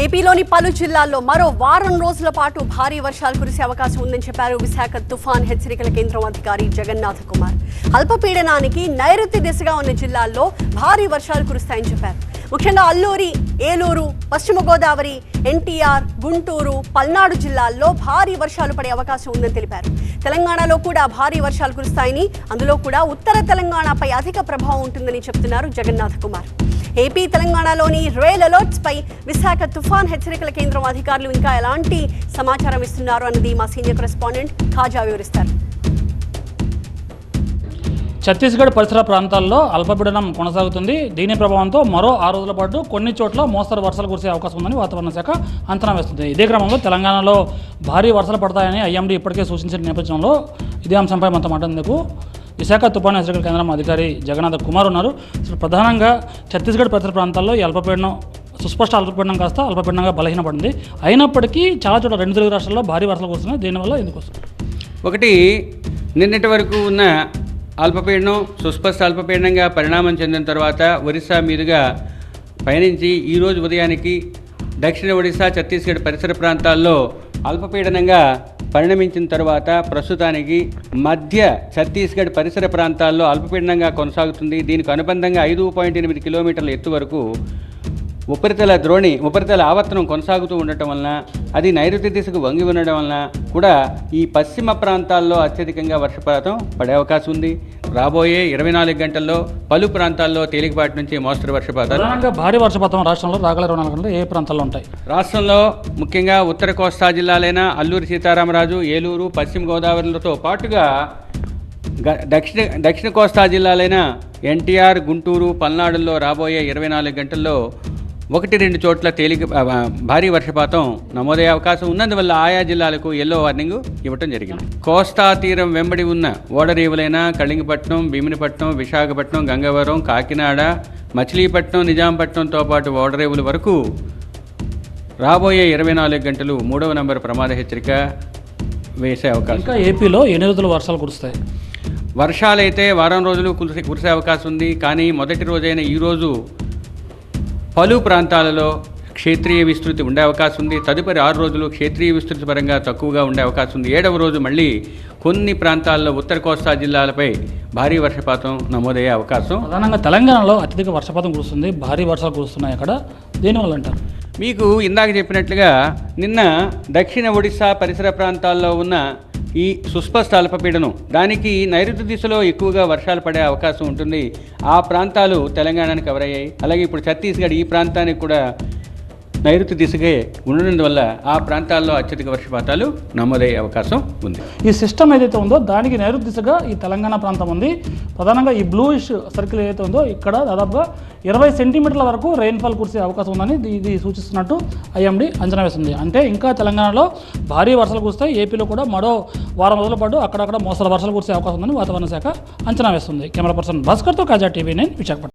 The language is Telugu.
ఏపీలోని పలు జిల్లాల్లో మరో వారం రోజుల పాటు భారీ వర్షాలు కురిసే అవకాశం ఉందని చెప్పారు విశాఖ తుఫాన్ హెచ్చరికల కేంద్రం అధికారి జగన్నాథ్ కుమార్. అల్పపీడనానికి నైరుతి దిశగా ఉన్న జిల్లాల్లో భారీ వర్షాలు కురుస్తాయని చెప్పారు. ముఖ్యంగా అల్లూరి, ఏలూరు, పశ్చిమ గోదావరి, ఎన్టీఆర్, గుంటూరు, పల్నాడు జిల్లాల్లో భారీ వర్షాలు పడే అవకాశం ఉందని తెలిపారు. తెలంగాణలో కూడా భారీ వర్షాలు కురుస్తాయని, అందులో కూడా ఉత్తర తెలంగాణపై అధిక ప్రభావం ఉంటుందని చెప్తున్నారు జగన్నాథ్ కుమార్. ఏపీ, తెలంగాణలోని రెడ్ అలర్ట్స్ పై విశాఖ తుఫాన్ హెచ్చరికల కేంద్రం అధికారులు ఇంకా ఎలాంటి సమాచారం ఇస్తున్నారు అన్నది మా సీనియర్ కరెస్పాండెంట్ ఖాజా వివరిస్తారు. ఛత్తీస్గఢ్ పరిసర ప్రాంతాల్లో అల్పపీడనం కొనసాగుతుంది. దీని ప్రభావంతో మరో 6 రోజుల పాటు కొన్ని చోట్ల మోస్తరు వర్షాలు కురిసే అవకాశం ఉందని వాతావరణ శాఖ అంచనా వేస్తుంది. ఇదే క్రమంలో తెలంగాణలో భారీ వర్షాలు పడతాయని ఐఎండీ ఇప్పటికే సూచించిన నేపథ్యంలో ఇదే అంశంపై మనతో మాట్లాడేందుకు విశాఖ తుఫాను హెచ్చరికల కేంద్రం అధికారి జగన్నాథ్ కుమార్ ఉన్నారు. ప్రధానంగా ఛత్తీస్గఢ్ పరిసర ప్రాంతాల్లో ఈ అల్పపీడనం సుస్పష్ట అల్పపీడనం కాస్త అల్పపీడనంగా బలహీనపడింది. అయినప్పటికీ చాలా చోట్ల 2 తెలుగు రాష్ట్రాల్లో భారీ వర్షాలు కురుస్తున్నాయి. దీనివల్ల ఎందుకు వస్తుంది? ఒకటి, నిన్నటి వరకు ఉన్న అల్పపీడనం సుస్పష్ట అల్పపీడనంగా పరిణామం చెందిన తర్వాత ఒరిస్సా మీదుగా పయనించి ఈరోజు ఉదయానికి దక్షిణ ఒడిశా, ఛత్తీస్గఢ్ పరిసర ప్రాంతాల్లో అల్పపీడనంగా పరిణమించిన తర్వాత ప్రస్తుతానికి మధ్య ఛత్తీస్గఢ్ పరిసర ప్రాంతాల్లో అల్పపీడనంగా కొనసాగుతుంది. దీనికి అనుబంధంగా 5.8 కిలోమీటర్ల ఎత్తు వరకు ఉపరితల ఆవర్తనం కొనసాగుతూ ఉండటం వలన, అది నైరుతి దిశకు వంగి ఉండడం వలన కూడా ఈ పశ్చిమ ప్రాంతాల్లో అత్యధికంగా వర్షపాతం పడే అవకాశం ఉంది. రాబోయే 24 గంటల్లో పలు ప్రాంతాల్లో తేలికపాటి నుంచి మోస్తరు వర్షపాతాలు. భారీ వర్షపాతం రాష్ట్రంలో రాగల 24 గంటలు ఏ ప్రాంతాల్లో ఉంటాయి? రాష్ట్రంలో ముఖ్యంగా ఉత్తర కోస్తా జిల్లాలైన అల్లూరి సీతారామరాజు, ఏలూరు, పశ్చిమ గోదావరిలతో పాటుగా దక్షిణ కోస్తా జిల్లాలైన ఎన్టీఆర్, గుంటూరు, పల్నాడుల్లో రాబోయే 24 గంటల్లో 1-2 చోట్ల భారీ వర్షపాతం నమోదయ్యే అవకాశం ఉన్నందువల్ల ఆయా జిల్లాలకు ఎల్లో వార్నింగ్ ఇవ్వటం జరిగింది. కోస్తా తీరం వెంబడి ఉన్న ఓడరేవులైన కళింగపట్నం, భీమునిపట్నం, విశాఖపట్నం, గంగవరం, కాకినాడ, మచిలీపట్నం, నిజాంపట్నంతో పాటు ఓడరేవుల వరకు రాబోయే 24 గంటలు 3వ నంబర్ ప్రమాద హెచ్చరిక వేసే అవకాశం. ఇంకా ఏపీలో ఎన్ని రోజులు వర్షాలు కురుస్తాయి? వర్షాలైతే వారం రోజులు కురిసే అవకాశం ఉంది. కానీ మొదటి రోజైన ఈరోజు పలు ప్రాంతాలలో క్షేత్రీయ విస్తృతి ఉండే అవకాశం ఉంది. తదుపరి 6 రోజులు క్షేత్రీయ విస్తృతి పరంగా తక్కువగా ఉండే అవకాశం ఉంది. 7వ రోజు మళ్ళీ కొన్ని ప్రాంతాల్లో ఉత్తర కోస్తా జిల్లాలపై భారీ వర్షపాతం నమోదయ్యే అవకాశం. ప్రధానంగా తెలంగాణలో అత్యధిక వర్షపాతం కురుస్తుంది, భారీ వర్షాలు కురుస్తున్నాయి. అక్కడ దేనివల్ల అంటారు? మీకు ఇందాక చెప్పినట్లుగా నిన్న దక్షిణ ఒడిశా పరిసర ప్రాంతాల్లో ఉన్న ఈ సుస్పష్ట అల్పపీడనం, దానికి నైరుతి దిశలో ఎక్కువగా వర్షాలు పడే అవకాశం ఉంటుంది. ఆ ప్రాంతాలు తెలంగాణకు కవర్ అయ్యాయి. అలాగే ఇప్పుడు ఛత్తీస్గఢ్ ఈ ప్రాంతానికి కూడా నైరుతి దిశగా ఉండడంవల్ల ఆ ప్రాంతాల్లో అత్యధిక వర్షపాతాలు నమోదయ్యే అవకాశం ఉంది. ఈ సిస్టమ్ ఏదైతే ఉందో దానికి నైరుతి దిశగా ఈ తెలంగాణ ప్రాంతం ఉంది. ప్రధానంగా ఈ బ్లూయిష్ సర్కిల్ ఏదైతే ఉందో ఇక్కడ దాదాపుగా 20 సెంటీమీటర్ల వరకు రెయిన్ఫాల్ కురిసే అవకాశం ఉందని ఇది సూచిస్తున్నట్టు ఐఎండీ అంచనా వేస్తుంది. అంటే ఇంకా తెలంగాణలో భారీ వర్షాలు కురుస్తాయి. ఏపీలో కూడా మరో వారం రోజుల పాటు అక్కడక్కడ మోస్తరు వర్షాలు కురిసే అవకాశం ఉందని వాతావరణ శాఖ అంచనా వేస్తుంది. కెమెరా పర్సన్ భాస్కర్తో ఖాజా, TV9 విశాఖపట్నం.